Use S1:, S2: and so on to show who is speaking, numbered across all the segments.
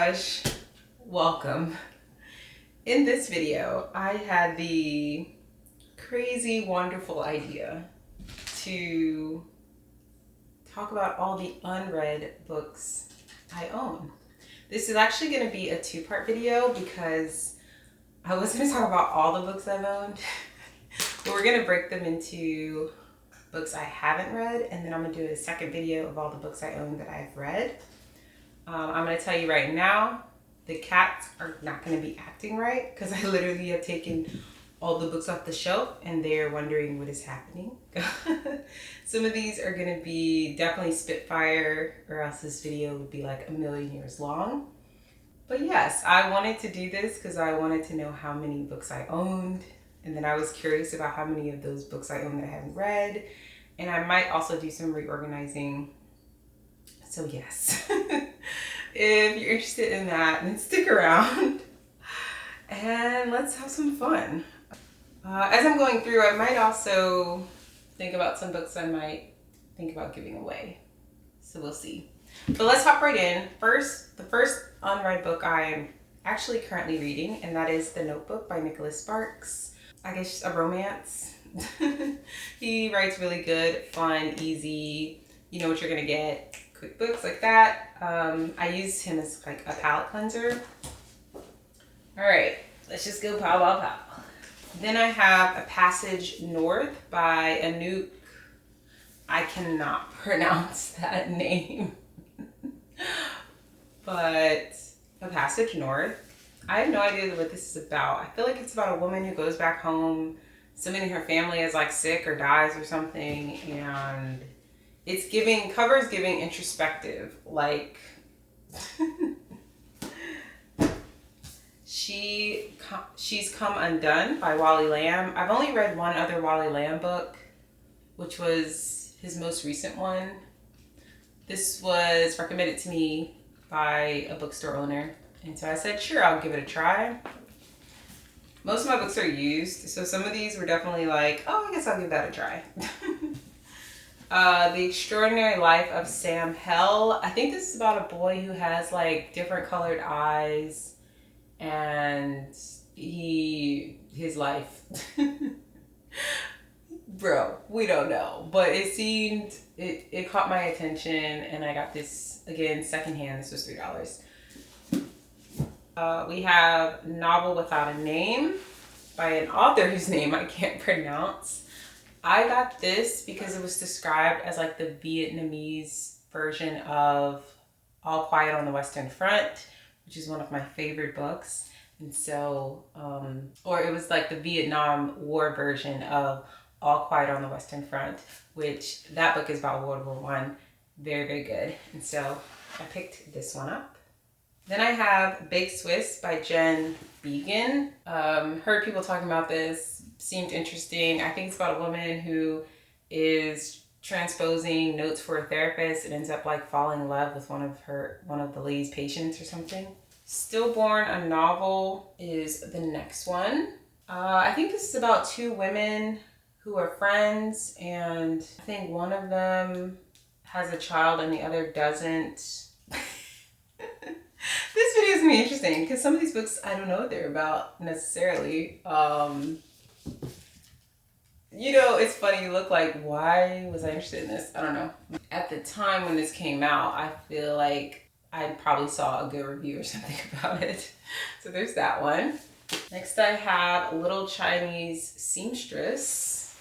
S1: gosh, welcome. In this video, I had the crazy, wonderful idea to talk about all the unread books I own. This is actually going to be a two-part video because I was going to talk about all the books I've owned, but we're going to break them into books I haven't read, and then I'm going to do a second video of all the books I own that I've read. I'm going to tell you right now, the cats are not going to be acting right because I literally have taken all the books off the shelf and they're wondering what is happening. Some of these are going to be definitely Spitfire, or else this video would be like a million years long. But yes, I wanted to do this because I wanted to know how many books I owned, and then I was curious about how many of those books I own that I haven't read, and I might also do some reorganizing. So yes, if you're interested in that, then stick around and let's have some fun. As I'm going through, I might also think about some books I might think about giving away. So we'll see. But let's hop right in. The first unread book I'm actually currently reading, and that is The Notebook by Nicholas Sparks. I guess a romance. He writes really good, fun, easy, you know what you're gonna get. Quick books like that. I use him as like a palette cleanser. All right, let's just go pow, pow, pow. Then I have A Passage North by Anouk. I cannot pronounce that name. But A Passage North. I have no idea what this is about. I feel like it's about a woman who goes back home. Someone in her family is like sick or dies or something, and it's giving, cover's giving introspective, like She's Come Undone by Wally Lamb. I've only read one other Wally Lamb book, which was his most recent one. This was recommended to me by a bookstore owner, and so I said, sure, I'll give it a try. Most of my books are used, so some of these were definitely like, oh, I guess I'll give that a try. The Extraordinary Life of Sam Hell. I think this is about a boy who has like different colored eyes, and his life. Bro, we don't know, but it caught my attention, and I got this again secondhand. This was $3. We have Novel Without a Name by an author whose name I can't pronounce. I got this because it was described as like the Vietnamese version of All Quiet on the Western Front, which is one of my favorite books. And so, or it was like the Vietnam War version of All Quiet on the Western Front, which that book is about World War I. Very, very good. And so I picked this one up. Then I have Big Swiss by Jen Began. Heard people talking about this, seemed interesting. I think it's about a woman who is transposing notes for a therapist and ends up like falling in love with one of the lady's patients or something. Stillborn, a Novel is the next one. I think this is about two women who are friends, and I think one of them has a child and the other doesn't. This video is gonna be interesting because some of these books I don't know what they're about necessarily. You know, it's funny, you look like, why was I interested in this? I don't know. At the time when this came out, I feel like I probably saw a good review or something about it. So there's that one. Next I have Little Chinese Seamstress.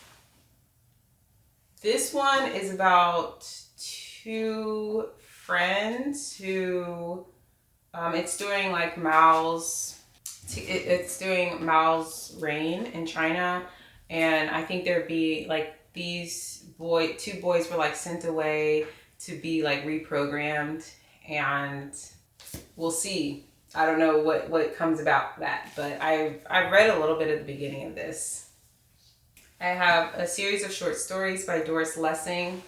S1: This one is about two friends who, it's during like Mao's reign in China. And I think there'd be like two boys were like sent away to be like reprogrammed, and we'll see. I don't know what comes about that, but I've read a little bit at the beginning of this. I have a series of short stories by Doris Lessing.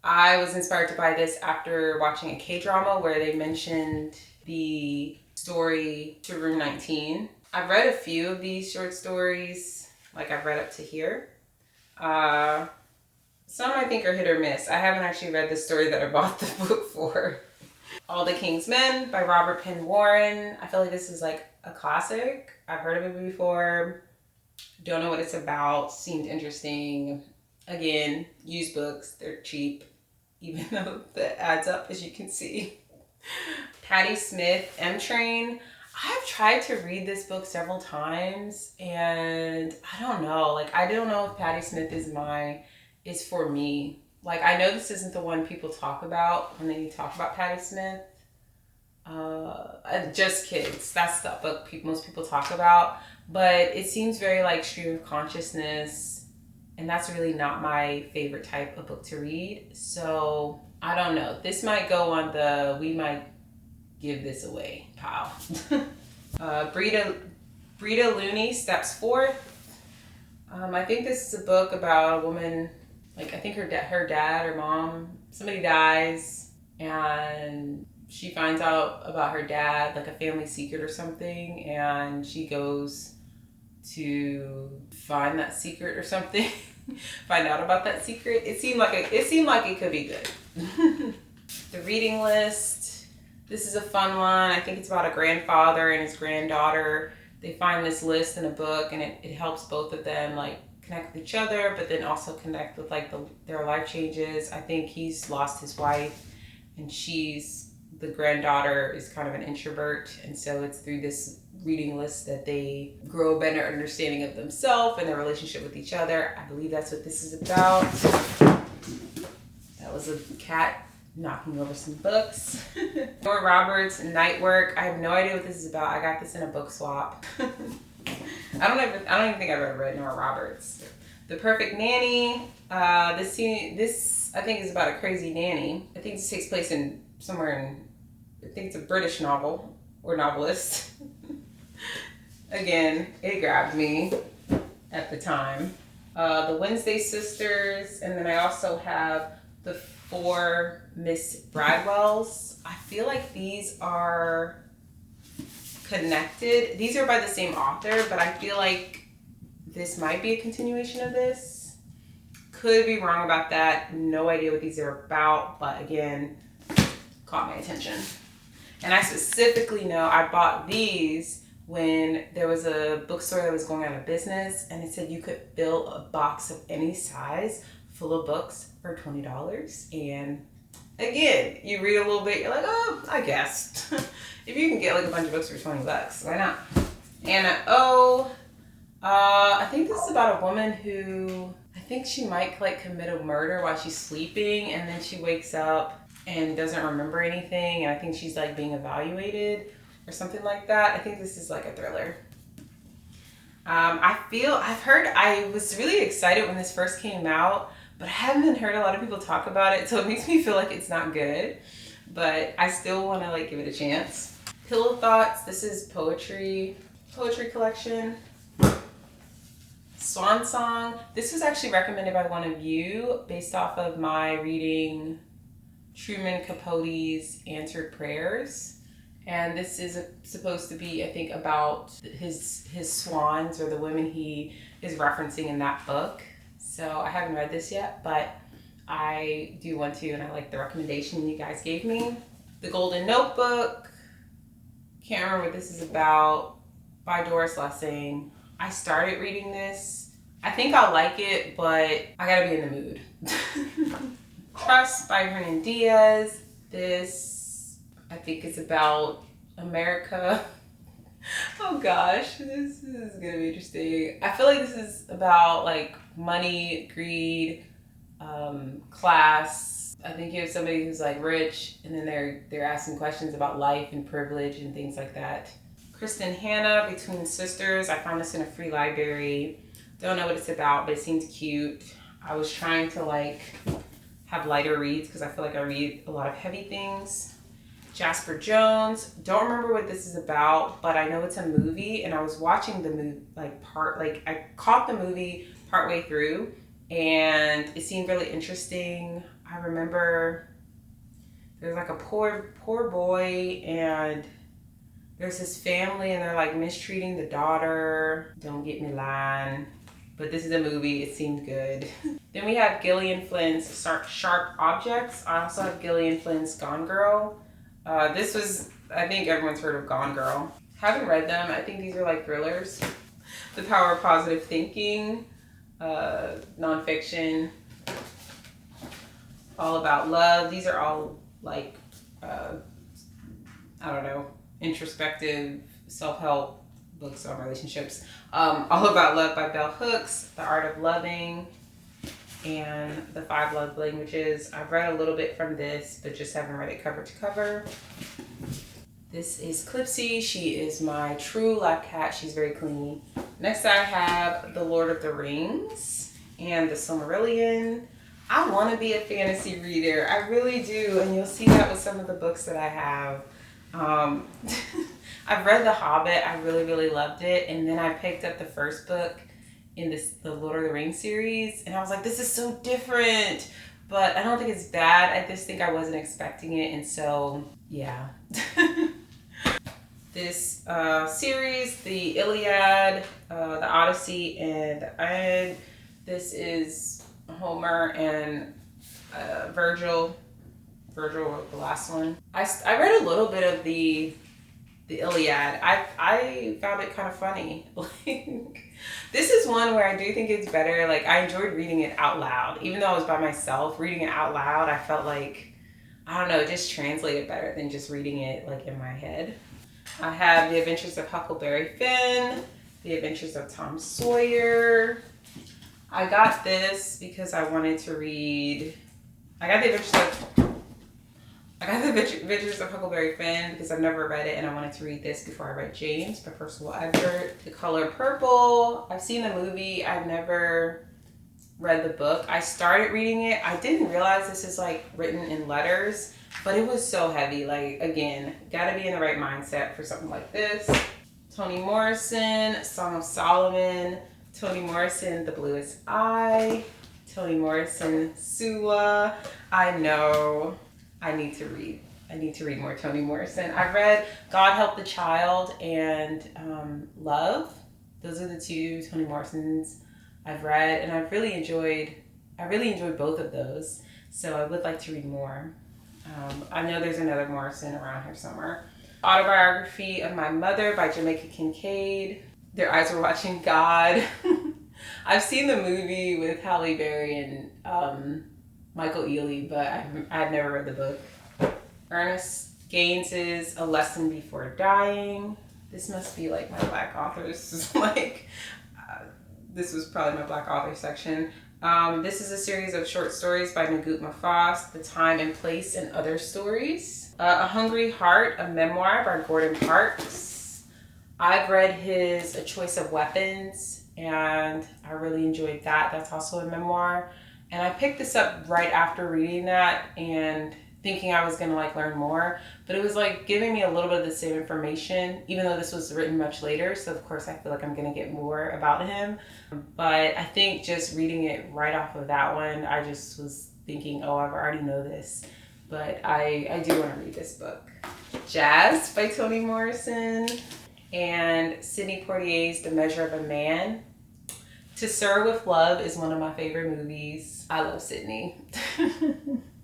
S1: I was inspired to buy this after watching a K-drama where they mentioned the story to Room 19. I've read a few of these short stories, like I've read up to here. Some I think are hit or miss. I haven't actually read the story that I bought the book for. All the King's Men by Robert Penn Warren. I feel like this is like a classic. I've heard of it before. Don't know what it's about. Seemed interesting. Again, used books. They're cheap, even though that adds up, as you can see. Patti Smith, M Train. I've tried to read this book several times, and I don't know. Like, I don't know if Patti Smith is for me. Like, I know this isn't the one people talk about when they talk about Patti Smith. Just Kids. That's the book most people talk about. But it seems very like stream of consciousness, and that's really not my favorite type of book to read. So I don't know. This might go on the we might give this away pile. Brita Looney Steps Forth. I think this is a book about a woman. Like, I think her dad or mom, somebody dies, and she finds out about her dad, like a family secret or something, and she goes to find that secret or something, find out about that secret. It seemed like it could be good. The Reading List. This is a fun one. I think it's about a grandfather and his granddaughter. They find this list in a book, and it helps both of them like connect with each other, but then also connect with like their life changes. I think he's lost his wife, and the granddaughter is kind of an introvert, and so it's through this reading list that they grow a better understanding of themselves and their relationship with each other. I believe that's what this is about. That was a cat knocking over some books. Nora Roberts, Night Work. I have no idea what this is about. I got this in a book swap. I don't even think I've ever read Nora Roberts. The Perfect Nanny. This I think is about a crazy nanny. I think this takes place I think it's a British novel or novelist. Again, it grabbed me at the time. The Wednesday Sisters, and then I also have the 4 Miss Bradwells. I feel like these are connected. These are by the same author, but I feel like this might be a continuation of this. Could be wrong about that. No idea what these are about, but again, caught my attention. And I specifically know I bought these when there was a bookstore that was going out of business, and it said you could fill a box of any size full of books for $20. And again, you read a little bit, you're like, oh, I guess. If you can get like a bunch of books for $20, why not? Anna O. I think this is about a woman who, I think she might like commit a murder while she's sleeping, and then she wakes up and doesn't remember anything, and I think she's like being evaluated or something like that. I think this is like a thriller. I was really excited when this first came out, but I haven't heard a lot of people talk about it, so it makes me feel like it's not good, but I still want to like give it a chance. Pillow Thoughts. This is poetry collection. Swan Song. This was actually recommended by one of you based off of my reading Truman Capote's Answered Prayers. And this is supposed to be, I think, about his swans, or the women he is referencing in that book. So I haven't read this yet, but I do want to, and I like the recommendation you guys gave me. The Golden Notebook. Can't remember what this is about. By Doris Lessing. I started reading this. I think I'll like it, but I gotta be in the mood. Trust by Hernan Diaz. This, I think, is about America. Oh gosh, this is gonna be interesting. I feel like this is about like money, greed, class. I think you have somebody who's like rich, and then they're asking questions about life and privilege and things like that. Kristen Hanna, Between Sisters. I found this in a free library. Don't know what it's about, but it seems cute. I was trying to like have lighter reads because I feel like I read a lot of heavy things. Jasper Jones. Don't remember what this is about, but I know it's a movie, and I was watching the movie I caught the movie partway through, and it seemed really interesting. I remember there's like a poor boy, and there's his family, and they're like mistreating the daughter. Don't get me lying, but this is a movie. It seemed good. Then we have Gillian Flynn's Sharp Objects. I also have Gillian Flynn's Gone Girl. This was, I think everyone's heard of Gone Girl. Haven't read them. I think these are like thrillers. The Power of Positive Thinking, nonfiction, all about love. These are all like, I don't know, introspective self-help books on relationships. All About Love by Bell Hooks, The Art of Loving, and The 5 Love Languages. I've read a little bit from this, but just haven't read it cover to cover. This is Clipsy. She is my true lab cat. She's very clingy. Next I have The Lord of the Rings and The Silmarillion. I want to be a fantasy reader. I really do. And you'll see that with some of the books that I have. I've read The Hobbit. I really, really loved it. And then I picked up the first book in the Lord of the Rings series. And I was like, this is so different. But I don't think it's bad. I just think I wasn't expecting it. And so, yeah. This series, the Iliad, the Odyssey, and the Aeneid. This is Homer and Virgil. Virgil wrote the last one. I read a little bit of the Iliad. I found it kind of funny. Like, this is one where I do think it's better. Like, I enjoyed reading it out loud. Even though I was by myself, reading it out loud, I felt like, I don't know, it just translated better than just reading it like in my head. I have The Adventures of Huckleberry Finn, The Adventures of Tom Sawyer. I got this because I wanted to read, I got The Adventures of Huckleberry Finn because I've never read it and I wanted to read this before I read James by Percival Everett. The Color Purple, I've seen the movie, I've never read the book. I started reading it. I didn't realize this is like written in letters, but it was so heavy. Like, again, gotta be in the right mindset for something like this. Toni Morrison, Song of Solomon. Toni Morrison, The Bluest Eye. Toni Morrison, Sula. I know I need to read. I need to read more Toni Morrison. I've read God Help the Child and Love. Those are the two Toni Morrisons I've read, and I really enjoyed both of those. So I would like to read more. I know there's another Morrison around here somewhere. Autobiography of My Mother by Jamaica Kincaid. Their Eyes Were Watching God. I've seen the movie with Halle Berry and Michael Ealy, but I've never read the book. Ernest Gaines's A Lesson Before Dying. This must be like my Black authors. Like, this was probably my Black author section. This is a series of short stories by Nagut Mafas, The Time and Place and Other Stories. A Hungry Heart, a memoir by Gordon Parks. I've read his A Choice of Weapons, and I really enjoyed that. That's also a memoir. And I picked this up right after reading that and thinking I was gonna like learn more, but it was like giving me a little bit of the same information, even though this was written much later. So of course I feel like I'm gonna get more about him. But I think just reading it right off of that one, I just was thinking, oh, I already know this. But I do want to read this book. Jazz by Toni Morrison and Sidney Poitier's The Measure of a Man. To Sir with Love is one of my favorite movies. I love Sidney.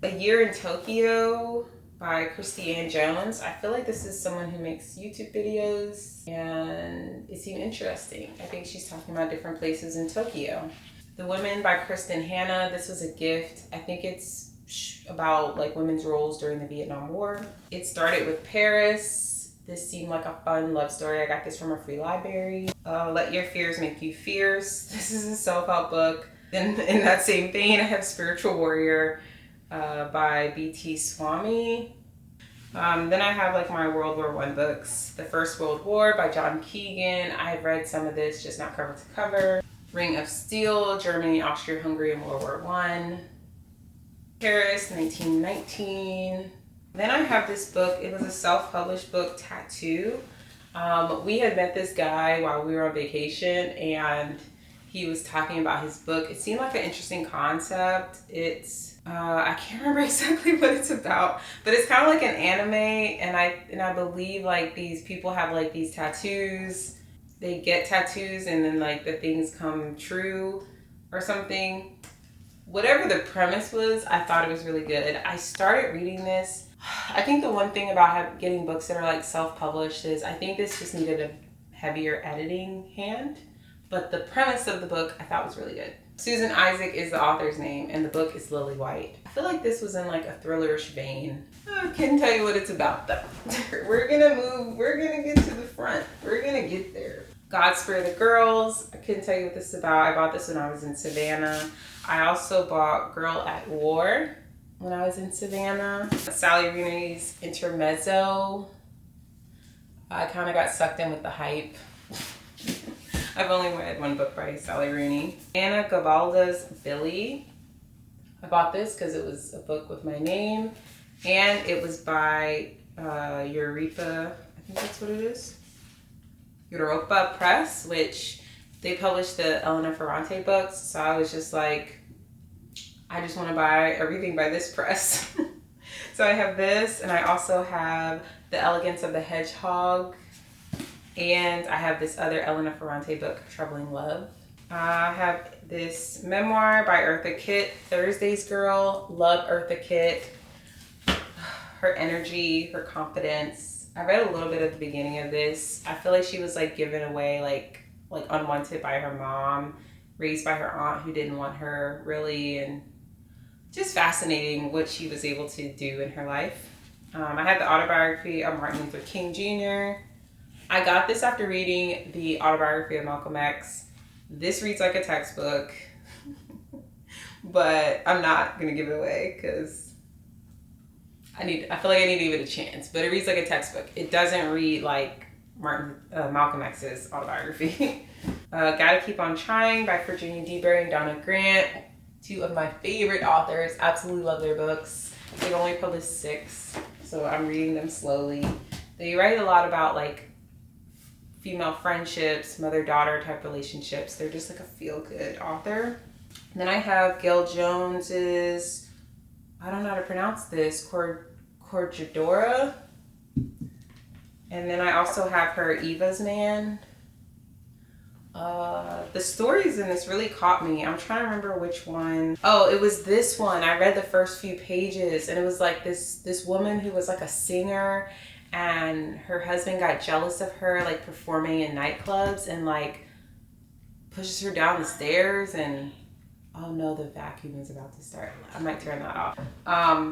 S1: A Year in Tokyo by Christy Ann Jones. I feel like this is someone who makes YouTube videos and it seemed interesting. I think she's talking about different places in Tokyo. The Women by Kristen Hanna. This was a gift. I think it's about like women's roles during the Vietnam War. It Started with Paris. This seemed like a fun love story. I got this from a free library. Let Your Fears Make You Fierce. This is a self-help book. In that same vein, I have Spiritual Warrior by B.T. Swami. Then I have like my World War I books. The First World War by John Keegan. I've read some of this, just not cover to cover. Ring of Steel, Germany, Austria, Hungary, and World War I. Paris, 1919. Then I have this book. It was a self-published book, Tattoo. We had met this guy while we were on vacation, and he was talking about his book. It seemed like an interesting concept. It's I can't remember exactly what it's about, but it's kind of like an anime, and I believe like these people have like these tattoos. They get tattoos, and then like the things come true or something. Whatever the premise was, I thought it was really good. I started reading this I think the one thing about getting books that are like self-published is I think this just needed a heavier editing hand, but the premise of the book I thought was really good. Susan Isaac is the author's name, and the book is Lily White. I feel like this was in like a thrillerish vein. I can't tell you what it's about though. We're gonna get to the front. We're gonna get there. God Spare the Girls. I couldn't tell you what this is about. I bought this when I was in Savannah. I also bought Girl at War when I was in Savannah. Sally Rooney's Intermezzo. I kind of got sucked in with the hype. I've only read one book by Sally Rooney. Anna Gavalda's Billy. I bought this because it was a book with my name, and it was by Eureka, I think that's what it is. Europa Press, which they published the Elena Ferrante books. So I was just like, I just want to buy everything by this press. So I have this, and I also have The Elegance of the Hedgehog, and I have this other Elena Ferrante book, Troubling Love. I have this memoir by Eartha Kitt, Thursday's Girl. Love Eartha Kitt. Her energy, her confidence. I read a little bit at the beginning of this. I feel like she was like given away, like unwanted by her mom, raised by her aunt who didn't want her really, and just fascinating what she was able to do in her life. I had the autobiography of Martin Luther King Jr. I got this after reading the autobiography of Malcolm X. This reads like a textbook, but I'm not gonna give it away because I feel like I need to give it a chance. But it reads like a textbook. It doesn't read like Malcolm X's autobiography. Gotta Keep on Trying by Virginia DeBerry and Donna Grant. Two of my favorite authors. Absolutely love their books. They've only published 6, so I'm reading them slowly. They write a lot about like female friendships, mother-daughter type relationships. They're just like a feel-good author. And then I have Gail Jones's, I don't know how to pronounce this, Corregidora. And then I also have her Eva's Man. The stories in this really caught me. I'm trying to remember which one. Oh, it was this one. I read the first few pages, and it was like this woman who was like a singer, and her husband got jealous of her like performing in nightclubs and like pushes her down the stairs, and oh no, the vacuum is about to start. I might turn that off.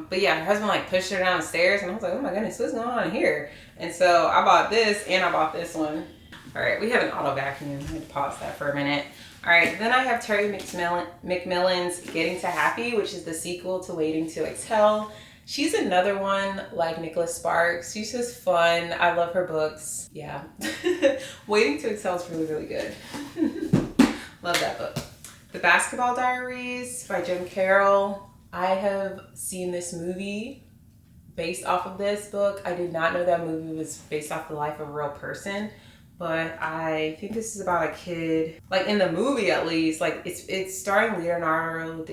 S1: But yeah, her husband like pushed her down the stairs, and I was like, oh my goodness, what's going on here? And so I bought this, and I bought this one. All right, we have an auto vacuum. I'm gonna pause that for a minute. All right, then I have Terry McMillan's Getting to Happy, which is the sequel to Waiting to Exhale. She's another one like Nicholas Sparks. She's just fun. I love her books. Yeah. Waiting to Exhale is really, really good. Love that book. The Basketball Diaries by Jim Carroll. I have seen this movie based off of this book. I did not know that movie was based off the life of a real person, but I think this is about a kid, like in the movie at least, like it's starring Leonardo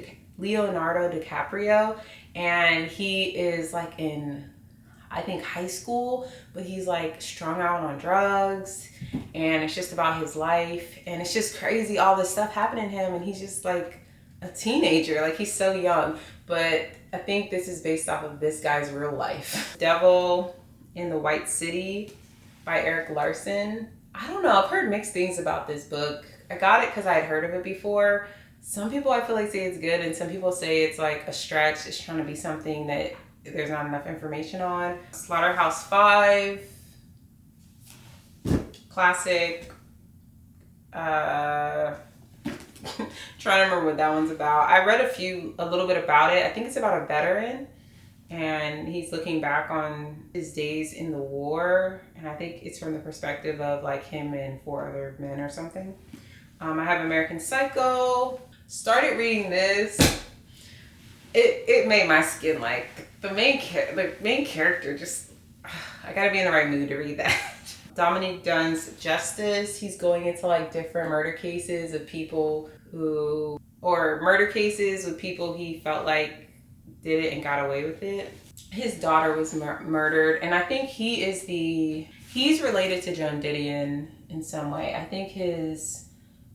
S1: DiCaprio, and he is like in, I think, high school, but he's like strung out on drugs, and it's just about his life, and it's just crazy, all this stuff happening to him, and he's just like a teenager, like he's so young. But I think this is based off of this guy's real life. Devil in the White City by Eric Larson. I don't know, I've heard mixed things about this book. I got it because I had heard of it before. Some people I feel like say it's good, and some people say it's like a stretch. It's trying to be something that there's not enough information on. Slaughterhouse-Five, classic. Trying to remember what that one's about. I read a little bit about it. I think it's about a veteran, and he's looking back on his days in the war, and I think it's from the perspective of like him and 4 other men or something. I have American Psycho. Started reading this. It made my skin like the main character just, I gotta be in the right mood to read that. Dominique Dunn's Justice. He's going into like different murder cases with people he felt like did it and got away with it. His daughter was murdered, and I think he's related to Joan Didion in some way. I think his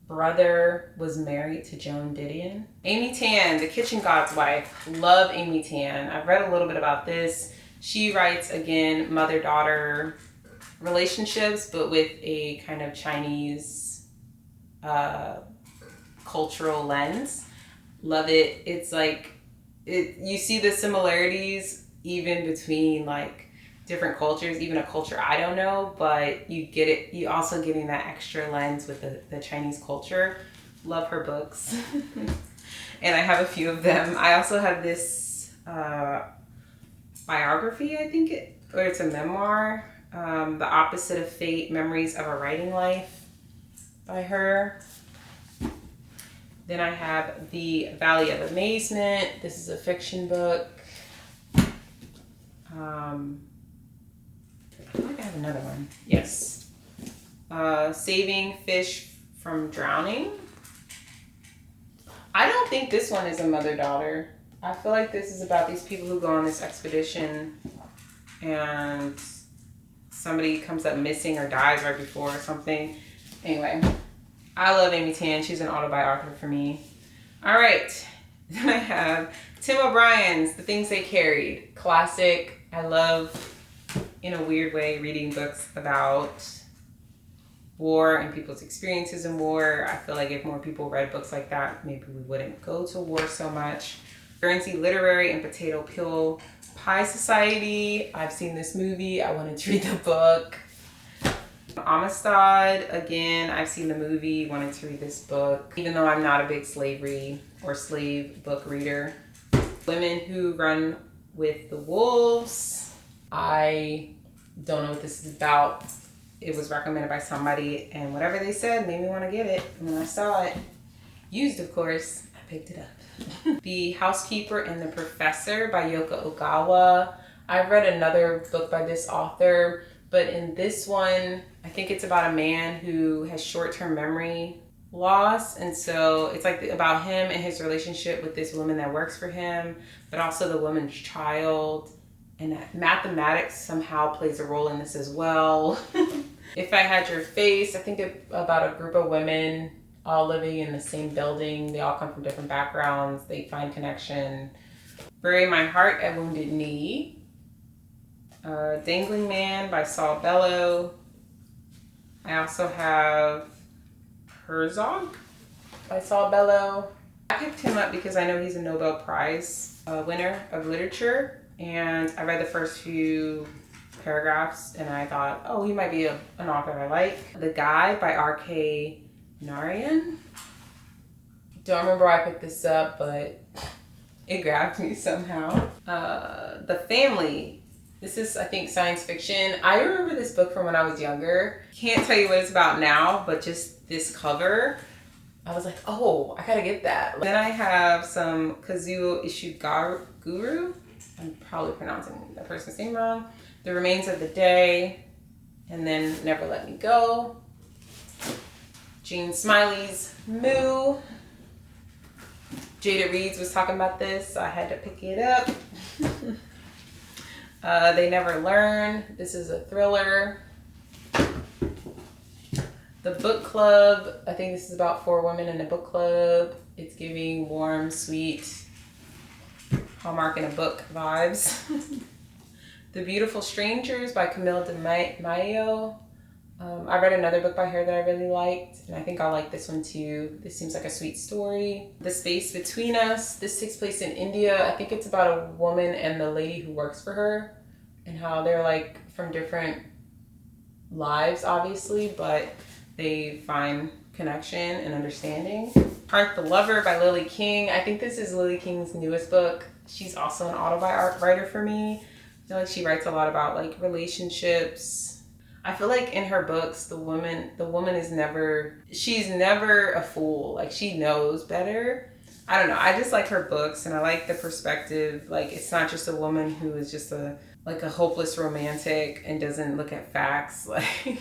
S1: brother was married to Joan Didion. Amy Tan, The Kitchen God's Wife. Love Amy Tan. I've read a little bit about this. She writes, again, mother-daughter relationships, but with a kind of Chinese cultural lens. Love it. It's like, you see the similarities even between like different cultures, even a culture I don't know, but you get it. You also getting that extra lens with the Chinese culture. Love her books. And I have a few of them. I also have this biography, I think or it's a memoir, The Opposite of Fate, Memories of a Writing Life by her. Then I have The Valley of Amazement. This is a fiction book. I think I have another one. Yes. Saving Fish from Drowning. I don't think this one is a mother-daughter. I feel like this is about these people who go on this expedition and somebody comes up missing or dies right before or something. Anyway, I love Amy Tan. She's an autobiographer for me. All right. Then I have Tim O'Brien's The Things They Carried. Classic. I love, in a weird way, reading books about war and people's experiences in war. I feel like if more people read books like that, maybe we wouldn't go to war so much. Guernsey Literary and Potato Peel Pie Society. I've seen this movie. I wanted to read the book. Amistad, again, I've seen the movie, wanted to read this book, even though I'm not a big slavery or slave book reader. Women Who Run with the Wolves. I don't know what this is about. It was recommended by somebody, and whatever they said made me want to get it. And when I saw it, used of course, I picked it up. The Housekeeper and the Professor by Yoko Ogawa. I've read another book by this author, but in this one, I think it's about a man who has short-term memory loss. And so it's like about him and his relationship with this woman that works for him, but also the woman's child. And mathematics somehow plays a role in this as well. If I Had Your Face, I think about a group of women all living in the same building. They all come from different backgrounds. They find connection. Bury My Heart at Wounded Knee. Dangling Man by Saul Bellow. I also have Herzog by Saul Bellow. I picked him up because I know he's a Nobel Prize winner of literature. And I read the first few paragraphs and I thought, oh, he might be an author I like. The Guide by R.K. Narayan. Don't remember why I picked this up, but it grabbed me somehow. The Family. This is, I think, science fiction. I remember this book from when I was younger. Can't tell you what it's about now, but just this cover, I was like, oh, I gotta get that. Then I have some Kazuo Ishiguro. I'm probably pronouncing that person's name wrong. The Remains of the Day, and then Never Let Me Go. Jean Smiley's Moo. Jada Reeds was talking about this, so I had to pick it up. They Never Learn. This is a thriller. The Book Club. I think this is about 4 women in a book club. It's giving warm, sweet, Hallmark in a book vibes. The Beautiful Strangers by Camille de Mayo. I read another book by her that I really liked, and I think I'll like this one too. This seems like a sweet story. The Space Between Us. This takes place in India. I think it's about a woman and the lady who works for her, and how they're like from different lives, obviously, but they find connection and understanding. Heart the Lover by Lily King. I think this is Lily King's newest book. She's also an autobiography writer for me. I feel like she writes a lot about like relationships. I feel like in her books, the woman is she's never a fool. Like, she knows better. I don't know. I just like her books, and I like the perspective. Like, it's not just a woman who is just a hopeless romantic and doesn't look at facts. Like,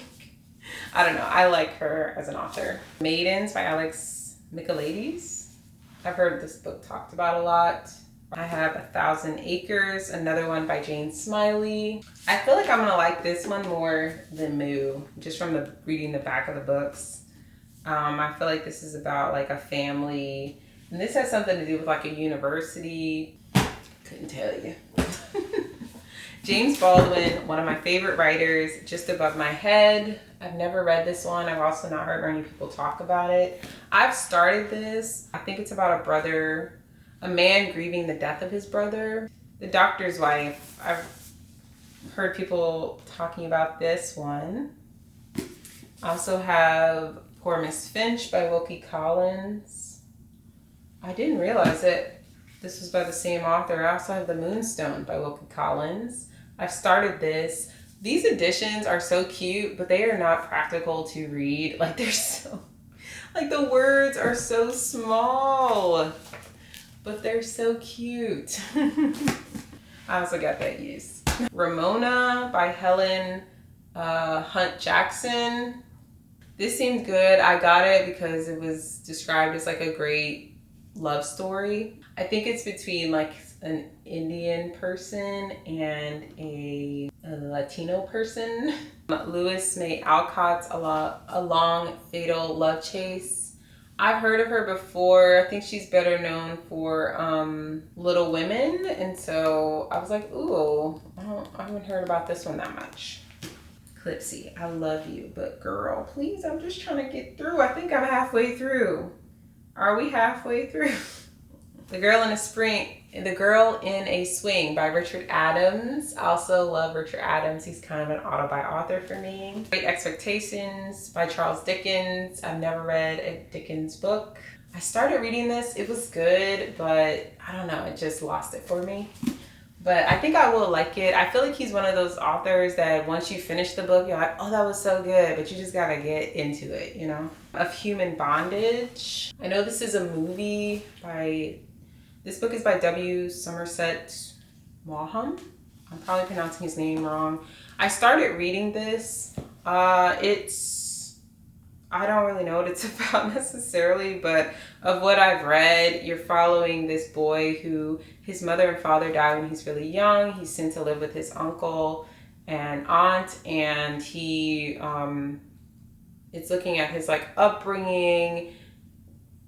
S1: I don't know. I like her as an author. Maidens by Alex Michaelides. I've heard this book talked about a lot. I have 1,000 Acres, another one by Jane Smiley. I feel like I'm gonna like this one more than Moo, just from reading the back of the books. I feel like this is about like a family, and this has something to do with like a university. Couldn't tell you. James Baldwin, one of my favorite writers, Just Above My Head. I've never read this one. I've also not heard many people talk about it. I've started this. I think it's about a man grieving the death of his brother. The Doctor's Wife. I've heard people talking about this one. I also have Poor Miss Finch by Wilkie Collins. I didn't realize that this was by the same author. I also have The Moonstone by Wilkie Collins. I've started this. These editions are so cute, but they are not practical to read. Like the words are so small, but they're so cute. I also got that used. Ramona by Helen Hunt Jackson. This seemed good. I got it because it was described as like a great love story. I think it's between like an Indian person and a Latino person. Louis May Alcott's A Long Fatal Love Chase. I've heard of her before. I think she's better known for Little Women, and so I was like, ooh, I haven't heard about this one that much. Clipsy, I love you, but girl, please, I'm just trying to get through. I think I'm halfway through. Are we halfway through? The Girl in a Swing by Richard Adams. I also love Richard Adams. He's kind of an auto-buy author for me. Great Expectations by Charles Dickens. I've never read a Dickens book. I started reading this. It was good, but I don't know. It just lost it for me. But I think I will like it. I feel like he's one of those authors that once you finish the book, you're like, oh, that was so good. But you just gotta get into it, you know? Of Human Bondage. I know this is a movie by... This book is by W. Somerset Maugham. I'm probably pronouncing his name wrong. I started reading this. I don't really know what it's about necessarily, but of what I've read, you're following this boy who his mother and father died when he's really young. He's sent to live with his uncle and aunt, and it's looking at his like upbringing.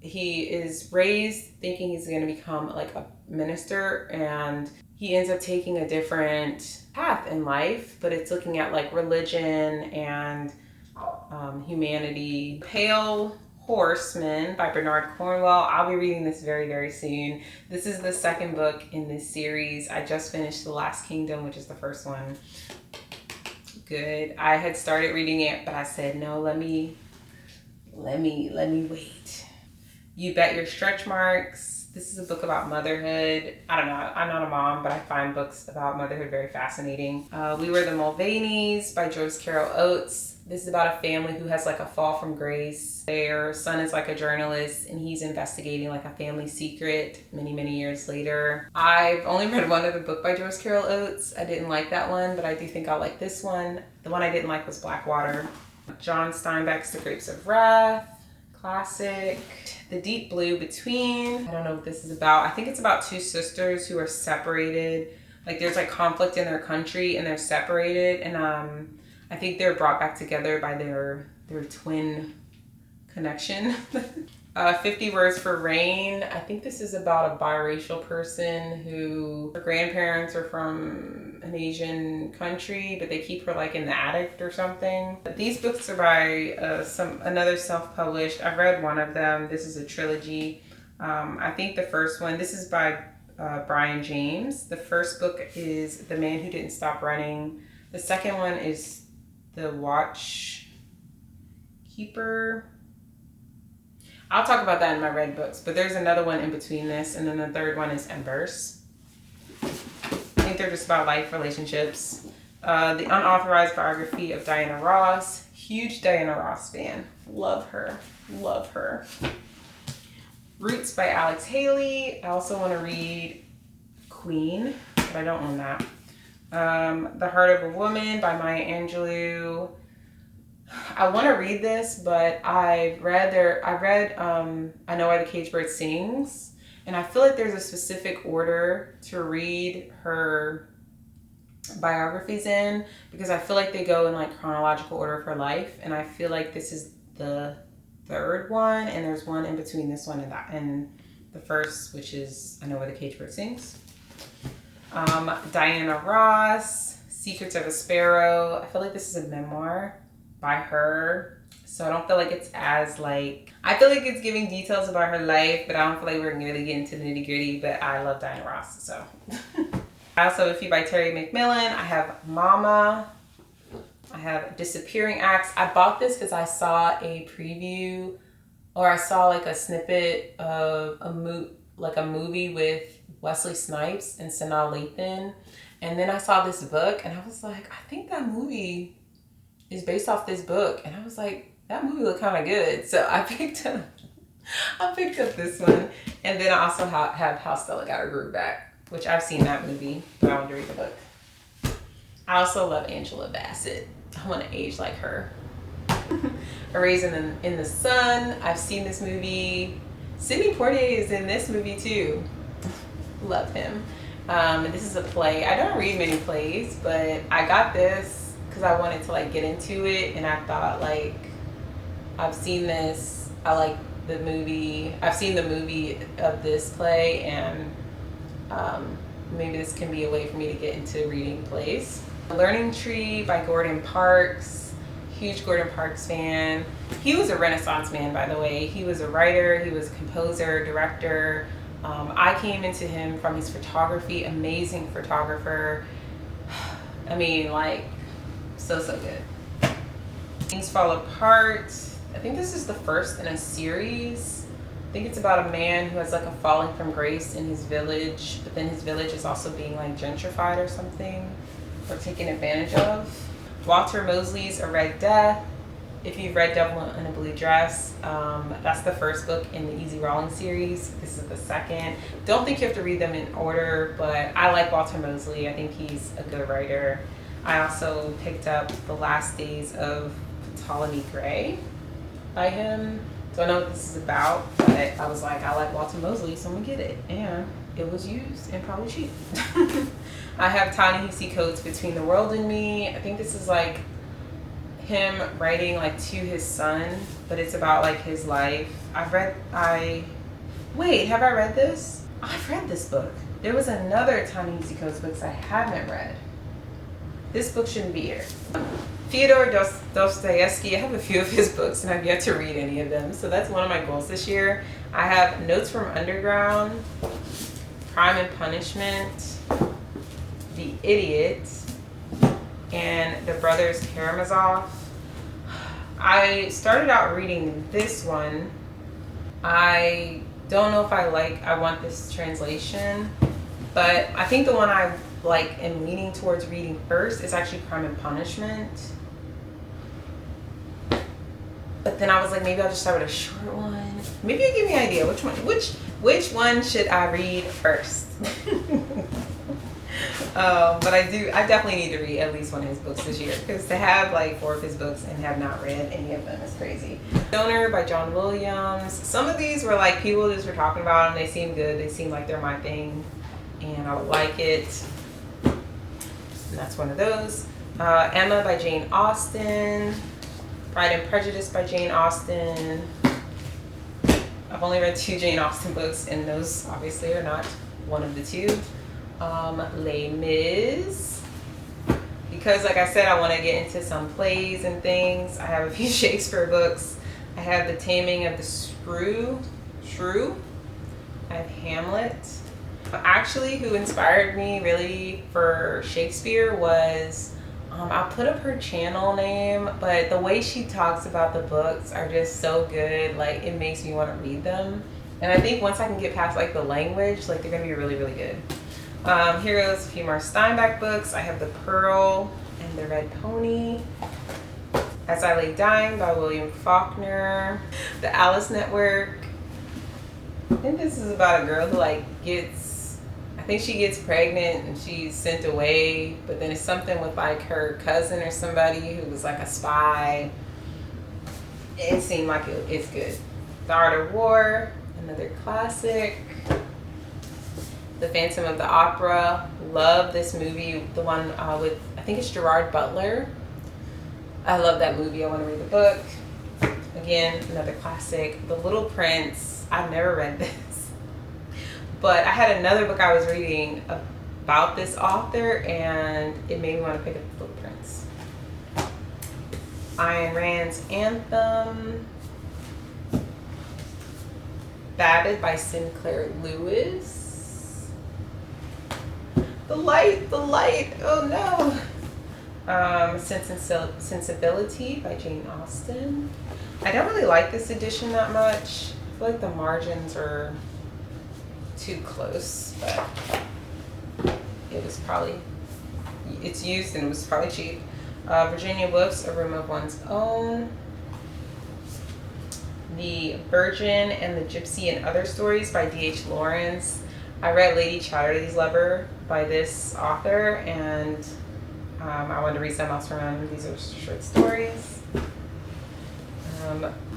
S1: He is raised thinking he's going to become like a minister, and he ends up taking a different path in life, but it's looking at like religion and humanity. Pale Horseman by Bernard Cornwell. I'll be reading this very, very soon. This is the second book in this series. I just finished The Last Kingdom, which is the first one. Good. I had started reading it, but I said, no, let me wait. You Bet Your Stretch Marks. This is a book about motherhood. I don't know. I'm not a mom, but I find books about motherhood very fascinating. We Were the Mulvaneys by Joyce Carol Oates. This is about a family who has like a fall from grace. Their son is like a journalist, and he's investigating like a family secret many, many years later. I've only read one other book by Joyce Carol Oates. I didn't like that one, but I do think I'll like this one. The one I didn't like was Blackwater. John Steinbeck's The Grapes of Wrath. Classic. The Deep Blue Between. I don't know what this is about. I think it's about two sisters who are separated. Like there's like conflict in their country and they're separated, and I think they're brought back together by their twin connection. 50 Words for Rain. I think this is about a biracial person who her grandparents are from an Asian country, but they keep her like in the attic or something. But these books are by another self-published. I've read one of them. This is a trilogy. I think the first one, this is by Brian James. The first book is The Man Who Didn't Stop Running. The second one is The Watchkeeper. I'll talk about that in my read books, but there's another one in between this, and then the third one is Embers. I think they're just about life, relationships. The Unauthorized Biography of Diana Ross. Huge Diana Ross fan. Love her. Love her. Roots by Alex Haley. I also want to read Queen, but I don't own that. The Heart of a Woman by Maya Angelou. I want to read this, but I read I Know Why the Caged Bird Sings, and I feel like there's a specific order to read her biographies in, because I feel like they go in like chronological order of her life, and I feel like this is the third one, and there's one in between this one and the first, which is I Know Why the Caged Bird Sings. Diana Ross, Secrets of a Sparrow. I feel like this is a memoir by her, so I don't feel like it's as like, I feel like it's giving details about her life, but I don't feel like we're really getting into the nitty gritty, but I love Diana Ross, so. I also have a few by Terry McMillan. I have Mama. I have Disappearing Acts. I bought this because I saw a preview, or I saw like a snippet of a movie with Wesley Snipes and Sanaa Lathan. And then I saw this book and I was like, I think that movie is based off this book. And I was like, that movie looked kind of good. So I picked up this one. And then I also have How Stella Got Her Groove Back, which I've seen that movie, but I want to read the book. I also love Angela Bassett. I want to age like her. A Raisin in the Sun. I've seen this movie. Sidney Poitier is in this movie too. Love him. This is a play. I don't read many plays, but I got this because I wanted to like get into it, and I thought like, I've seen this. I like the movie. I've seen the movie of this play, and maybe this can be a way for me to get into reading plays. Learning Tree by Gordon Parks. Huge Gordon Parks fan. He was a Renaissance man, by the way. He was a writer, he was a composer, director. I came into him from his photography, amazing photographer. I mean, like, so good. Things Fall Apart. I think this is the first in a series. I think it's about a man who has like a falling from grace in his village, but then his village is also being like gentrified or something, or taken advantage of. Walter Mosley's A Red Death. If you've read Devil in a Blue Dress, that's the first book in the Easy Rawlings series. This is the second. Don't think you have to read them in order, but I like Walter Mosley. I think he's a good writer. I also picked up The Last Days of Ptolemy Gray by him. Don't know what this is about, but I was like, I like Walter Mosley, so I'm gonna get it. And it was used and probably cheap. I have Ta-Nehisi Coates' Between the World and Me. I think this is like him writing like to his son, but it's about like his life. Wait, have I read this? I've read this book. There was another Ta-Nehisi Coates book I haven't read. This book shouldn't be here. Fyodor Dostoevsky, I have a few of his books and I've yet to read any of them, so that's one of my goals this year. I have Notes from Underground, Crime and Punishment, The Idiot, and The Brothers Karamazov. I started out reading this one. I don't know if I want this translation, but I think the one I like am leaning towards reading first is actually Crime and Punishment. But then I was like, maybe I'll just start with a short one. Maybe you give me an idea which one should I read first? But I definitely need to read at least one of his books this year, because to have like 4 of his books and have not read any of them is crazy. Donor by John Williams. Some of these were like people just were talking about them. They seem good. They seem like they're my thing, and I would like it. And that's one of those. Emma by Jane Austen. Pride and Prejudice by Jane Austen. I've only read 2 Jane Austen books, and those obviously are not one of the 2. Les Mis, because like I said, I want to get into some plays and things. I have a few Shakespeare books. I have The Taming of the Shrew. I have Hamlet. Actually, who inspired me really for Shakespeare was, I'll put up her channel name, but the way she talks about the books are just so good. Like, it makes me want to read them. And I think once I can get past like the language, like they're gonna be really, really good. Here goes a few more Steinbeck books. I have The Pearl and the Red Pony. As I Lay Dying by William Faulkner. The Alice Network. I think this is about a girl who like I think she gets pregnant and she's sent away, but then it's something with like her cousin or somebody who was like a spy. It seemed like it's good. The Art of War, another classic. The Phantom of the Opera. Love this movie. The one with, I think it's Gerard Butler. I love that movie. I want to read the book. Again, another classic. The Little Prince. I've never read this. But I had another book I was reading about this author, and it made me want to pick up the Footprints. Ayn Rand's Anthem. Babbitt by Sinclair Lewis. The light, oh no. Sense and Sensibility by Jane Austen. I don't really like this edition that much. I feel like the margins are too close, but it was probably, it's used and it was probably cheap. Virginia Woolf's A Room of One's Own. The Virgin and the Gypsy and Other Stories by D.H. Lawrence. I read Lady Chatterley's Lover by this author, and I wanted to read something else from him. These are short stories.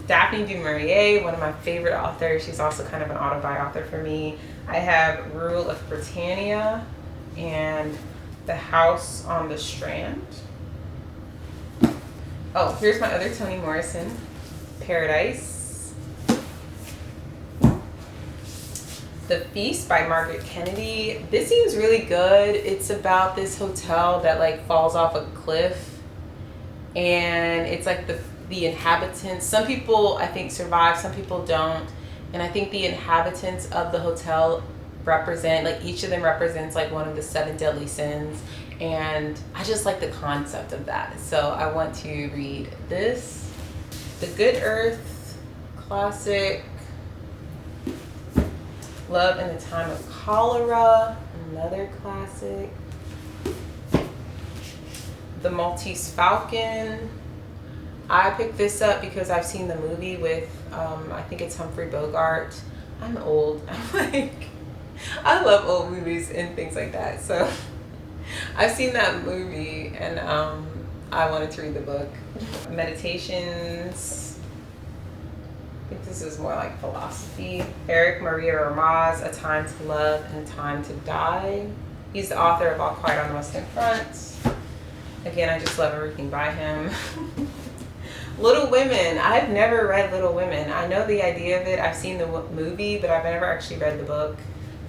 S1: Daphne du Maurier, one of my favorite authors. She's also kind of an auto-buy author for me. I have Rule of Britannia and The House on the Strand. Oh, here's my other Toni Morrison, Paradise. The Feast by Margaret Kennedy. This seems really good. It's about this hotel that like falls off a cliff, and it's like the inhabitants, some people I think survive, some people don't, and I think the inhabitants of the hotel represent, like each of them represents like one of the 7 deadly sins, and I just like the concept of that, so I want to read this. The Good Earth classic. Love in the Time of Cholera, another classic. The Maltese Falcon. I picked this up because I've seen the movie with, I think it's Humphrey Bogart. I'm old. I'm like, I love old movies and things like that. So I've seen that movie, and I wanted to read the book. Meditations. I think this is more like philosophy. Eric Maria Ramaz, A Time to Love and a Time to Die. He's the author of All Quiet on the Western Front. Again, I just love everything by him. Little Women. I've never read Little Women. I know the idea of it. I've seen the movie, but I've never actually read the book.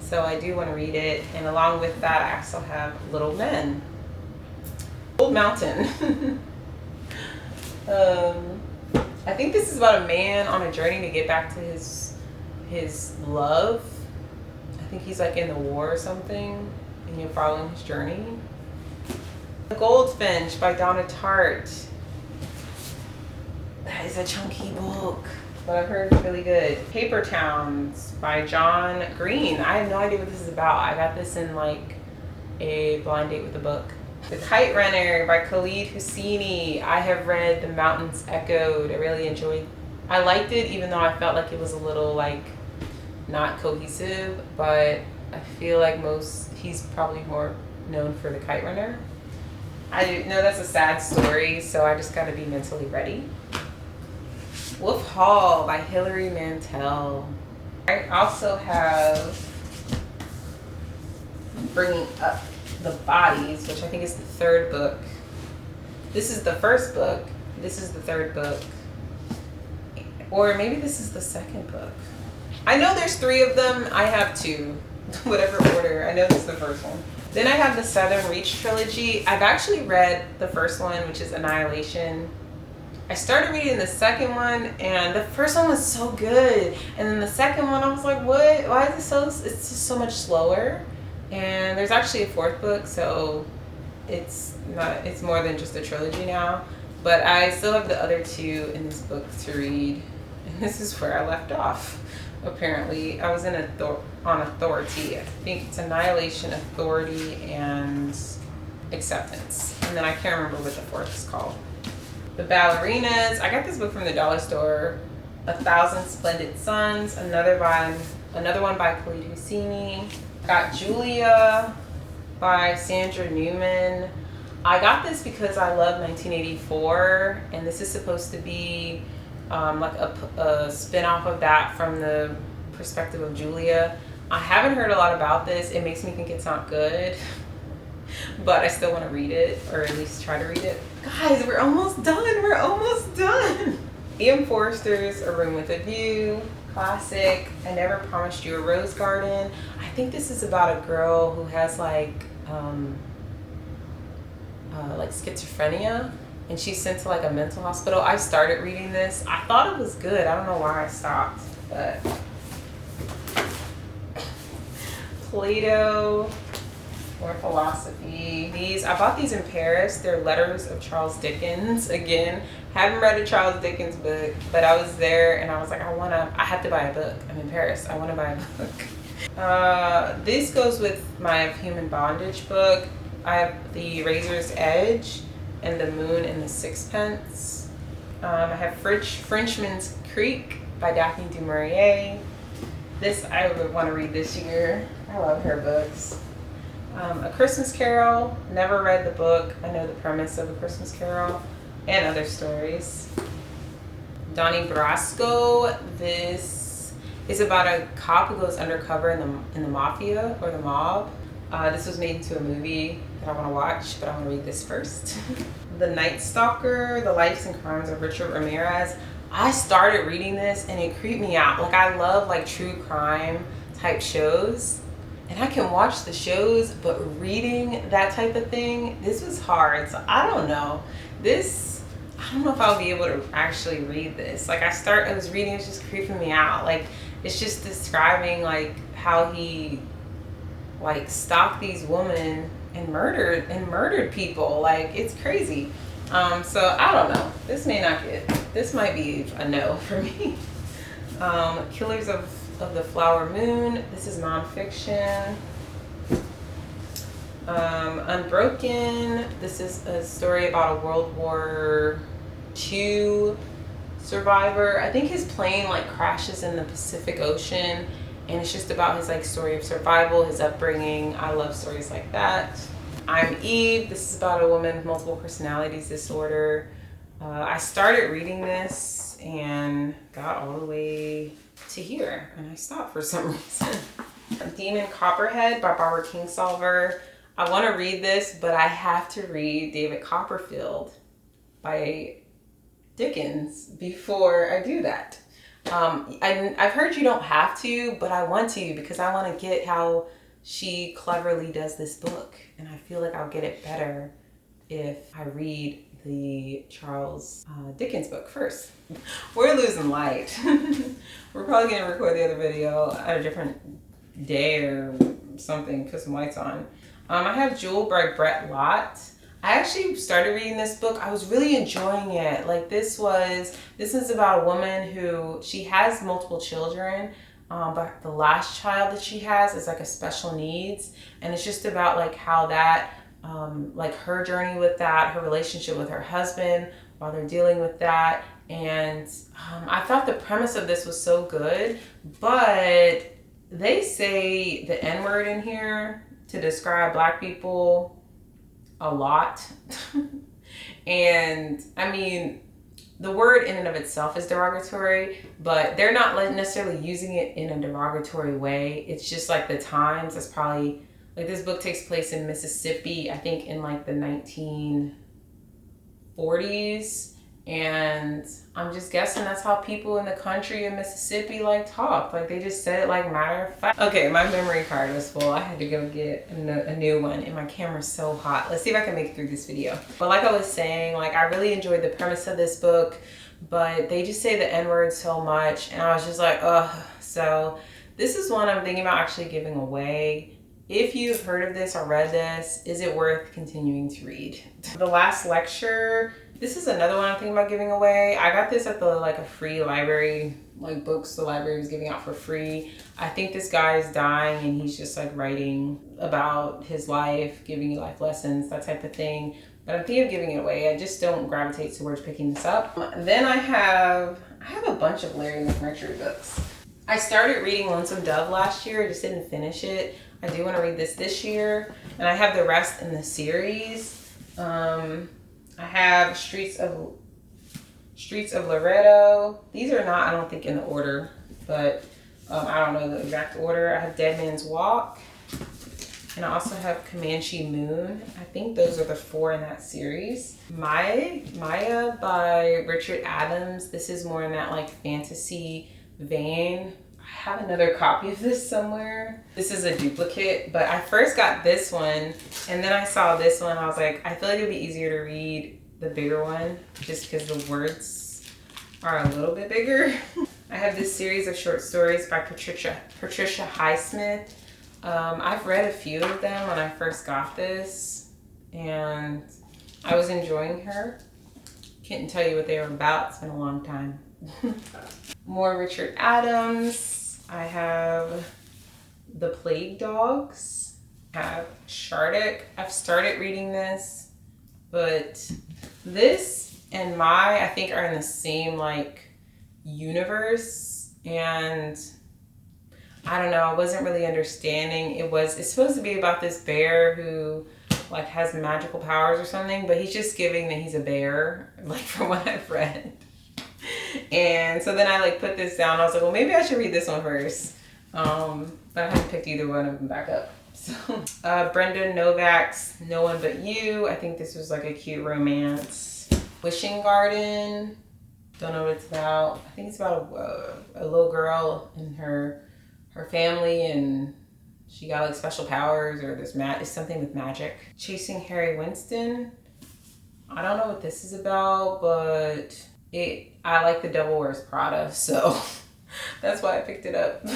S1: So I do want to read it. And along with that, I also have Little Men. Old Mountain. I think this is about a man on a journey to get back to his love. I think he's like in the war or something, and you're following his journey. The Goldfinch by Donna Tartt. That is a chunky book, but I've heard it's really good. Paper Towns by John Green. I have no idea what this is about. I got this in like a blind date with the book. The Kite Runner by Khalid Hosseini. I have read The Mountains Echoed. I really enjoyed. I liked it, even though I felt like it was a little like not cohesive, but I feel like he's probably more known for The Kite Runner. I know that's a sad story, so I just gotta be mentally ready. Wolf Hall by Hilary Mantel. I also have Bringing Up the Bodies, which I think is the 3rd book. This is the 1st book. This is the 3rd book. Or maybe this is the 2nd book. I know there's 3 of them. I have 2. Whatever order. I know this is the 1st one. Then I have the Southern Reach trilogy. I've actually read the 1st one, which is Annihilation. I started reading the 2nd one, and the 1st one was so good. And then the 2nd one, I was like, what? Why is it so, it's just so much slower. And there's actually a 4th book, so it's more than just a trilogy now. But I still have the other 2 in this book to read. And this is where I left off, apparently. I was on Authority. I think it's Annihilation, Authority, and Acceptance. And then I can't remember what the 4th is called. The Ballerinas. I got this book from the dollar store. 1,000 Splendid Suns. Another one by Khalid Hosseini. Got Julia by Sandra Newman. I got this because I love 1984, and this is supposed to be like a spin-off of that from the perspective of Julia. I haven't heard a lot about this. It makes me think it's not good, but I still want to read it, or at least try to read it. Guys, we're almost done. We're almost done. E.M. Forster's A Room with a View. Classic. I Never Promised You a Rose Garden. I think this is about a girl who has like like schizophrenia, and she's sent to like a mental hospital. I started reading this. I thought it was good. I don't know why I stopped, but Plato or philosophy. I bought these in Paris. They're letters of Charles Dickens. Again, haven't read a Charles Dickens book, but I was there and I was like, I have to buy a book. I'm in Paris. I want to buy a book. This goes with my Human Bondage book. I have The Razor's Edge and The Moon and the Sixpence. I have Frenchman's Creek by Daphne du Maurier. This I would want to read this year. I love her books. A Christmas Carol. Never read the book. I know the premise of A Christmas Carol and other stories. Donnie Brasco. This is about a cop who goes undercover in the mafia or the mob. This was made into a movie that I want to watch, but I want to read this first. The Night Stalker, The Lives and Crimes of Richard Ramirez. I started reading this and it creeped me out. Like, I love like true crime type shows and I can watch the shows, but reading that type of thing, this was hard. So I don't know. I don't know if I'll be able to actually read this. Like, I was reading, it's just creeping me out. Like, it's just describing like how he like stalked these women and murdered people. Like, it's crazy. So I don't know. This might be a no for me. Killers of the Flower Moon. This is nonfiction. Unbroken. This is a story about a World War II survivor. I think his plane like crashes in the Pacific Ocean, and it's just about his like story of survival, his upbringing. I love stories like that. I'm Eve. This is about a woman with multiple personalities disorder. I started reading this and got all the way to here, and I stopped for some reason. Demon Copperhead by Barbara Kingsolver. I want to read this, but I have to read David Copperfield by Dickens before I do that. I've heard you don't have to, but I want to because I want to get how she cleverly does this book, and I feel like I'll get it better if I read the Charles Dickens book first. We're losing light. We're probably gonna record the other video at a different day or something, put some lights on. I have Jewel by Brett Lott. I actually started reading this book. I was really enjoying it. Like, this is about a woman who, she has multiple children, but the last child that she has is like a special needs, and it's just about like how that like her journey with that, her relationship with her husband while they're dealing with that. And I thought the premise of this was so good, but they say the N-word in here to describe Black people a lot. And I mean, the word in and of itself is derogatory, but they're not necessarily using it in a derogatory way. It's just like the times. It's probably like, this book takes place in Mississippi, I think in like the 1940s. And I'm just guessing that's how people in the country of Mississippi like talk. Like, they just said it like matter of fact. Okay, my memory card was full. I had to go get a new one, and my camera's so hot. Let's see if I can make it through this video. But like I was saying, like, I really enjoyed the premise of this book, but they just say the N-word so much, and I was just like, ugh. So this is one I'm thinking about actually giving away. If you've heard of this or read this, is it worth continuing to read? The Last Lecture. This is another one I'm thinking about giving away. I got this at a free library, like books the library was giving out for free. I think this guy is dying and he's just like writing about his life, giving you life lessons, that type of thing. But I'm thinking of giving it away. I just don't gravitate towards picking this up. Then I have a bunch of Larry McMurtry books. I started reading Lonesome Dove last year. I just didn't finish it. I do want to read this year, and I have the rest in the series. I have Streets of Loretto. These are not, I don't think, in the order, but I don't know the exact order. I have Dead Man's Walk, and I also have Comanche Moon. I think those are the 4 in that series. Maya by Richard Adams. This is more in that like fantasy vein. I have another copy of this somewhere. This is a duplicate, but I first got this one and then I saw this one. I was like, I feel like it'd be easier to read the bigger one just because the words are a little bit bigger. I have this series of short stories by Patricia Highsmith. I've read a few of them when I first got this and I was enjoying her. Can't tell you what they were about. It's been a long time. More Richard Adams. I have The Plague Dogs. I have Shardik. I've started reading this, but this and I think are in the same like universe, and I don't know, I wasn't really understanding. It's supposed to be about this bear who like has magical powers or something, but he's just giving that he's a bear, like from what I've read. And so then I like put this down. I was like, well, maybe I should read this one first. But I haven't picked either one of them back up. So Brenda Novak's No One But You. I think this was like a cute romance. Wishing Garden. Don't know what it's about. I think it's about a little girl and her family, and she got like special powers, or it's something with magic. Chasing Harry Winston. I don't know what this is about, but I like The Devil Wears Prada, so that's why I picked it up.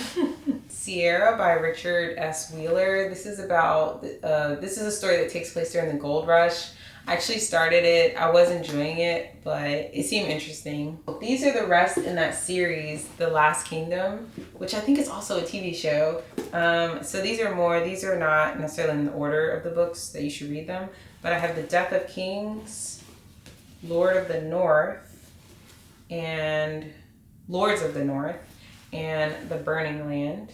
S1: Sierra by Richard S. Wheeler. This is about, this is a story that takes place during the gold rush. I actually started it. I was enjoying it, but it seemed interesting. These are the rest in that series, The Last Kingdom, which I think is also a TV show. So these are not necessarily in the order of the books that you should read them, but I have The Death of Kings, Lord of the North, and Lords of the North, and The Burning Land.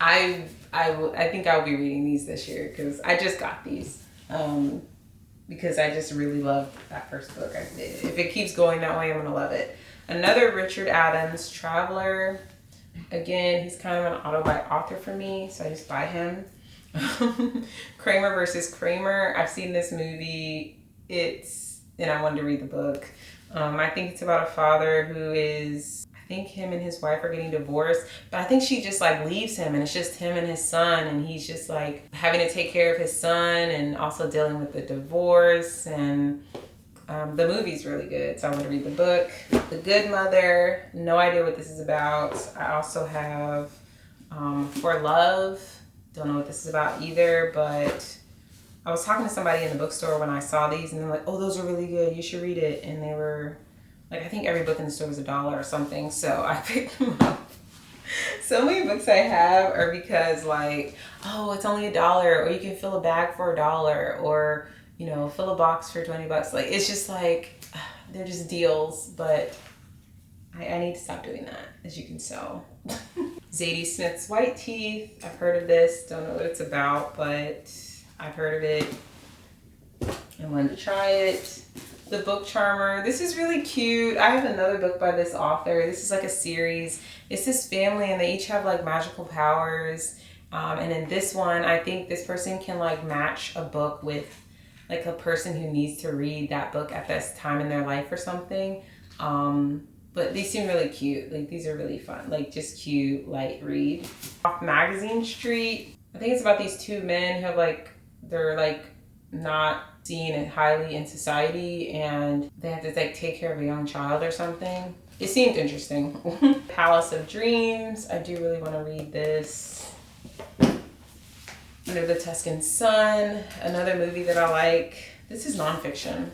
S1: I think I'll be reading these this year because I just got these. Because I just really loved that first book. If it keeps going that way, I'm gonna love it. Another Richard Adams, Traveler. Again, he's kind of an autobiography author for me, so I just buy him. Kramer versus Kramer. I've seen this movie. And I wanted to read the book. I think it's about a father who I think him and his wife are getting divorced, but I think she just like leaves him and it's just him and his son, and he's just like having to take care of his son and also dealing with the divorce. And the movie's really good, so I want to read the book. The Good Mother. No idea what this is about. I also have For Love. Don't know what this is about either, but I was talking to somebody in the bookstore when I saw these, and they're like, oh, those are really good, you should read it. And they were like, I think every book in the store was $1 or something, so I picked them up. So many books I have are because like, oh, it's only $1, or you can fill a bag for $1, or, you know, fill a box for 20 bucks. Like, it's just like, they're just deals, but I need to stop doing that, as you can tell. Zadie Smith's White Teeth. I've heard of this, don't know what it's about, but I've heard of it and wanted to try it. The Book Charmer. This is really cute. I have another book by this author. This is like a series. It's this family and they each have like magical powers. And in this one, I think this person can like match a book with like a person who needs to read that book at this time in their life or something. But these seem really cute. Like, these are really fun. Like, just cute, light read. Off Magazine Street. I think it's about these two men who have like, they're like not seen highly in society, and they have to like take care of a young child or something. It seemed interesting. Palace of Dreams. I do really want to read this. Under the Tuscan Sun. Another movie that I like. This is nonfiction.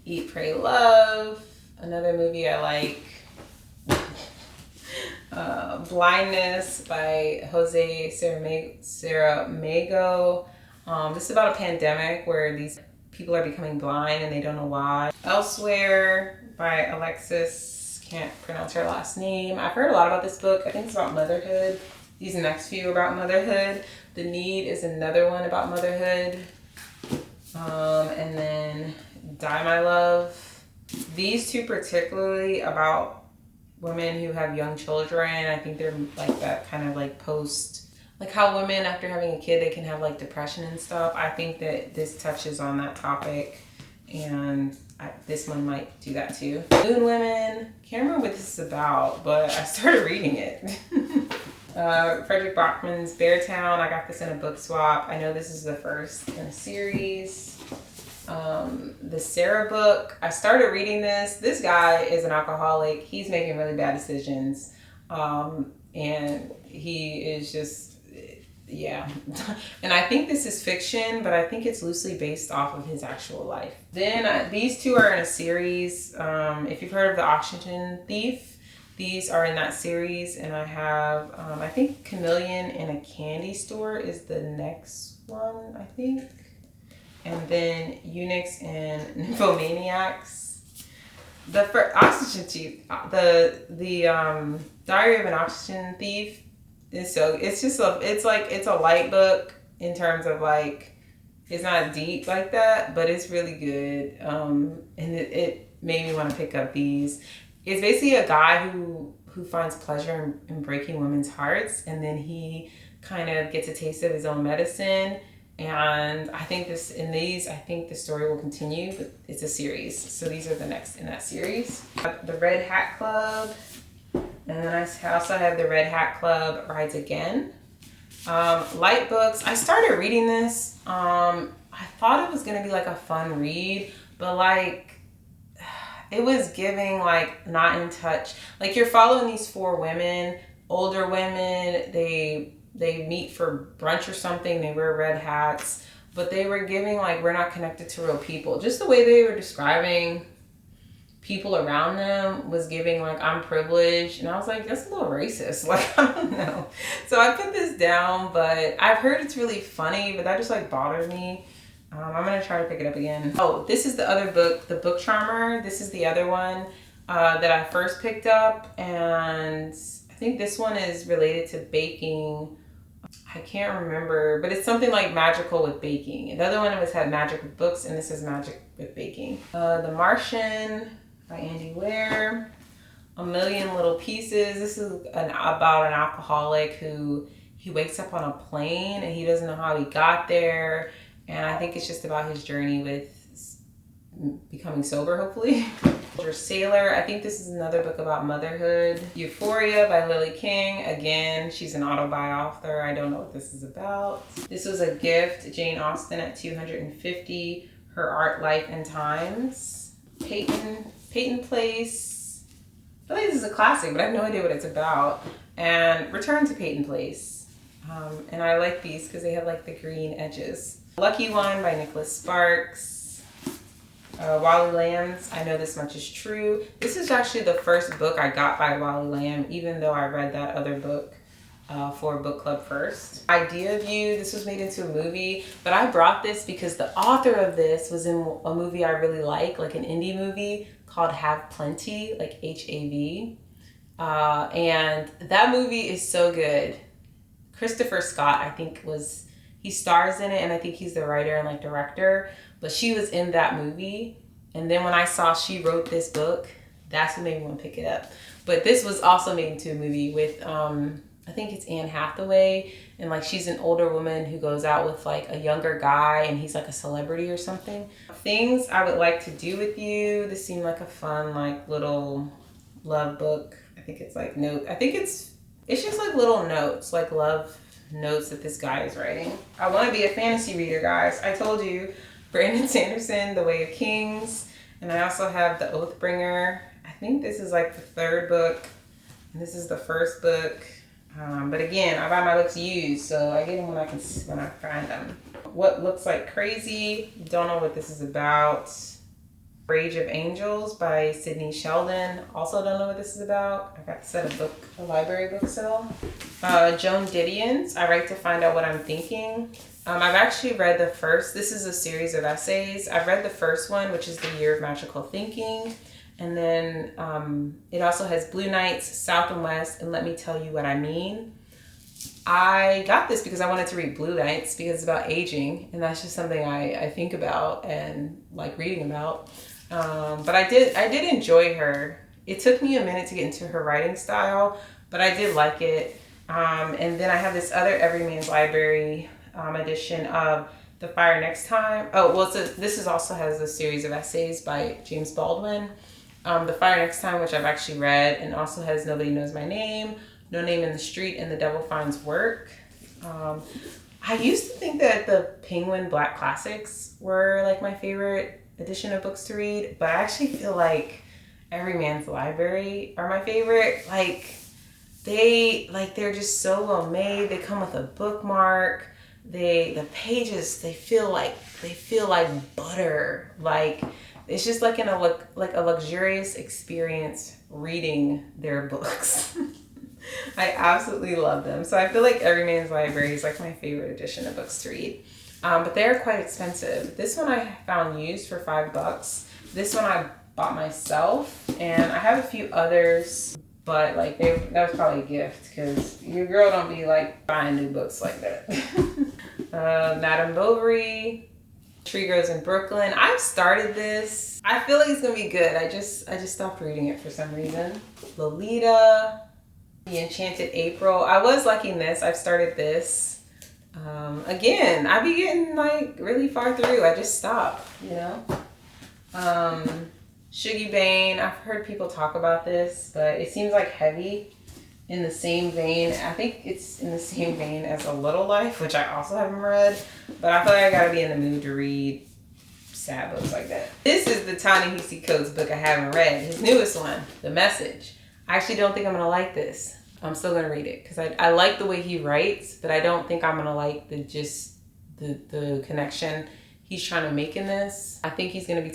S1: Eat, Pray, Love. Another movie I like. Blindness by Jose Saramago. This is about a pandemic where these people are becoming blind and they don't know why. Elsewhere by Alexis, can't pronounce her last name. I've heard a lot about this book. I think it's about motherhood. These next few are about motherhood. The Need is another one about motherhood. And then Die My Love. These two particularly about women who have young children. I think they're like that kind of like post, like how women after having a kid, they can have like depression and stuff. I think that this touches on that topic, and this one might do that too. Moon Women, can't remember what this is about, but I started reading it. Frederick Bachman's Beartown, I got this in a book swap. I know this is the first in a series. The Sarah book, I started reading this. This guy is an alcoholic. He's making really bad decisions. And he is just, yeah. And I think this is fiction, but I think it's loosely based off of his actual life. Then these two are in a series. If you've heard of The Oxygen Thief, these are in that series. And I have, I think Chameleon in a Candy Store is the next one, I think. And then Eunuchs and Nymphomaniacs. The first Oxygen Thief, the Diary of an Oxygen Thief is it's a light book in terms of like, it's not deep like that, but it's really good. And it made me want to pick up these. It's basically a guy who finds pleasure in breaking women's hearts, and then he kind of gets a taste of his own medicine. And I think the story will continue, but it's a series. So these are the next in that series. The Red Hat Club. And then I also have The Red Hat Club Rides Again. Light books. I started reading this. I thought it was going to be like a fun read, but like it was giving like not in touch. Like you're following these 4 women, older women. They meet for brunch or something. They wear red hats, but they were giving like, we're not connected to real people. Just the way they were describing people around them was giving like, I'm privileged. And I was like, that's a little racist. Like, I don't know. So I put this down, but I've heard it's really funny, but that just like bothered me. I'm going to try to pick it up again. Oh, this is the other book, The Book Charmer. This is the other one that I first picked up. And I think this one is related to baking. I can't remember, but it's something like magical with baking. The other one had magic with books, and this is magic with baking. The Martian by Andy Weir. A Million Little Pieces. This is about an alcoholic who he wakes up on a plane and he doesn't know how he got there. And I think it's just about his journey with becoming sober, hopefully. Sailor, I think this is another book about motherhood. Euphoria by Lily King. Again, she's an autobiography author. I don't know what this is about. This was a gift, Jane Austen at 250. Her Art, Life, and Times. Peyton Place. I feel like this is a classic, but I have no idea what it's about. And Return to Peyton Place. And I like these because they have like the green edges. Lucky One by Nicholas Sparks. Wally Lamb's I Know This Much Is True. This is actually the first book I got by Wally Lamb, even though I read that other book for a book club first. Idea of You, this was made into a movie, but I brought this because the author of this was in a movie I really like an indie movie called Have Plenty, like H-A-V. And that movie is so good. Christopher Scott, I think he stars in it, and I think he's the writer and like director. But she was in that movie. And then when I saw she wrote this book, that's what made me want to pick it up. But this was also made into a movie with, I think it's Anne Hathaway. And like, she's an older woman who goes out with like a younger guy and he's like a celebrity or something. Things I Would Like to Do With You. This seemed like a fun, like little love book. I think it's like it's just like little notes, like love notes that this guy is writing. I want to be a fantasy reader, guys. I told you. Brandon Sanderson, The Way of Kings. And I also have The Oathbringer. I think this is like the 3rd book. And this is the 1st book. But again, I buy my books used, so I get them when I find them. What Looks Like Crazy. Don't know what this is about. Rage of Angels by Sydney Sheldon. Also don't know what this is about. I got this at a library book sale. Joan Didion's I Write to Find Out What I'm Thinking. I've actually read the first. This is a series of essays. I've read the first one, which is The Year of Magical Thinking. And then it also has Blue Nights, South and West, and Let Me Tell You What I Mean. I got this because I wanted to read Blue Nights because it's about aging. And that's just something I think about and like reading about. But I did enjoy her. It took me a minute to get into her writing style, but I did like it. And then I have this other Everyman's Library edition of The Fire Next Time. Oh, well, this is also has a series of essays by James Baldwin. The Fire Next Time, which I've actually read, and also has Nobody Knows My Name, No Name in the Street, and The Devil Finds Work. I used to think that the Penguin Black Classics were like my favorite edition of books to read, but I actually feel like Every Man's Library are my favorite. They're just so well made. They come with a bookmark. The pages, they feel like butter. Like it's just like a luxurious experience reading their books. I absolutely love them. So I feel like Every Man's Library is like my favorite edition of books to read. But they're quite expensive. This one I found used for $5. This one I bought myself, and I have a few others, but like that was probably a gift because your girl don't be like buying new books like that. Madame Bovary, Tree Grows in Brooklyn. I've started this. I feel like it's gonna be good. I just stopped reading it for some reason. Lolita, The Enchanted April. I was liking this. I've started this. Again, I be getting like really far through. I just stop, you know. Shuggy Bane. I've heard people talk about this, but it seems like heavy. In the same vein, I think it's in the same vein as A Little Life, which I also haven't read, but I feel like I gotta be in the mood to read sad books like that. This is the Ta-Nehisi Coates book I haven't read, his newest one, The Message. I actually don't think I'm gonna like this. I'm still gonna read it because I like the way he writes, but I don't think I'm gonna like the connection he's trying to make in this. I think he's gonna be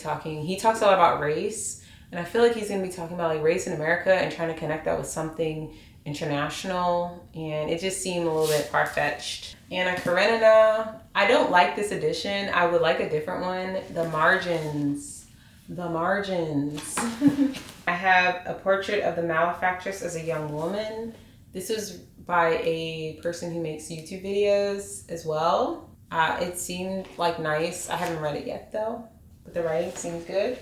S1: he talks a lot about race, and I feel like he's gonna be talking about like race in America and trying to connect that with something international, and it just seemed a little bit far-fetched. Anna Karenina, I don't like this edition. I would like a different one. The margins. I have A Portrait of the Malefactress as a Young Woman. This was by a person who makes YouTube videos as well. It seemed like nice. I haven't read it yet though, but the writing seems good.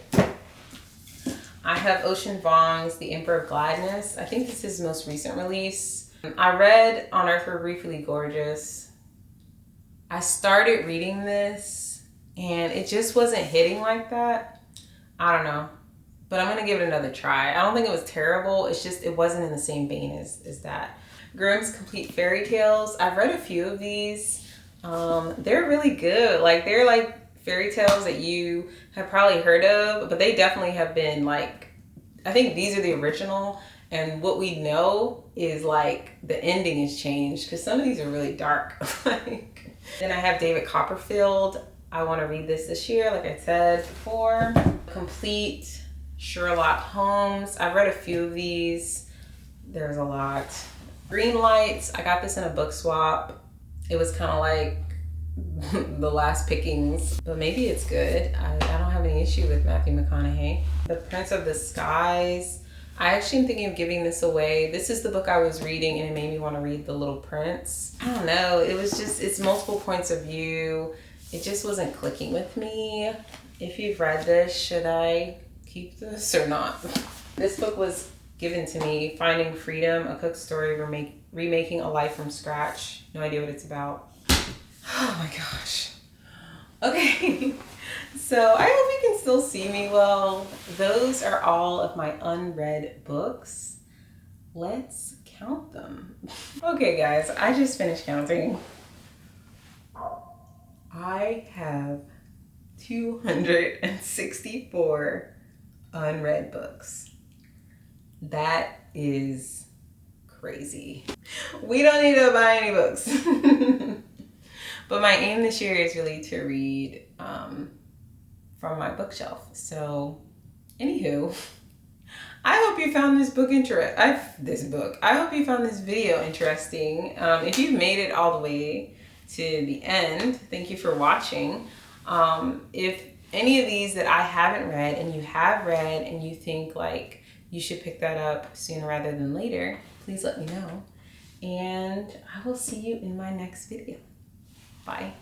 S1: I have Ocean Vuong's The Emperor of Gladness. I think this is his most recent release. I read On Earth We're Briefly Gorgeous. I started reading this and it just wasn't hitting like that. I don't know, but I'm gonna give it another try. I don't think it was terrible. It's just, it wasn't in the same vein as that. Grimm's Complete Fairy Tales. I've read a few of these. They're really good. Like they're like fairy tales that you have probably heard of, but they definitely have been like, I think these are the original, and what we know is like the ending has changed because some of these are really dark. Then I have David Copperfield. I want to read this year, like I said before. Complete Sherlock Holmes. I've read a few of these. There's a lot. Green Lights. I got this in a book swap. It was kind of like the last pickings, but maybe it's good. I don't have any issue with Matthew McConaughey. The Prince of the Skies. I actually am thinking of giving this away. This is the book I was reading and it made me want to read The Little Prince. I don't know. It was just, it's multiple points of view. It just wasn't clicking with me. If you've read this, should I keep this or not? This book was given to me, Finding Freedom, a cook's story remaking a life from scratch. No idea what it's about. Oh my gosh. Okay, so I hope you can still see me well. Those are all of my unread books. Let's count them. Okay guys, I just finished counting. I have 264 unread books. That is crazy. We don't need to buy any books. But my aim this year is really to read from my bookshelf. So, anywho, I hope you found this book I hope you found this video interesting. If you've made it all the way to the end, thank you for watching. If any of these that I haven't read and you have read and you think like you should pick that up sooner rather than later, please let me know. And I will see you in my next video. Bye.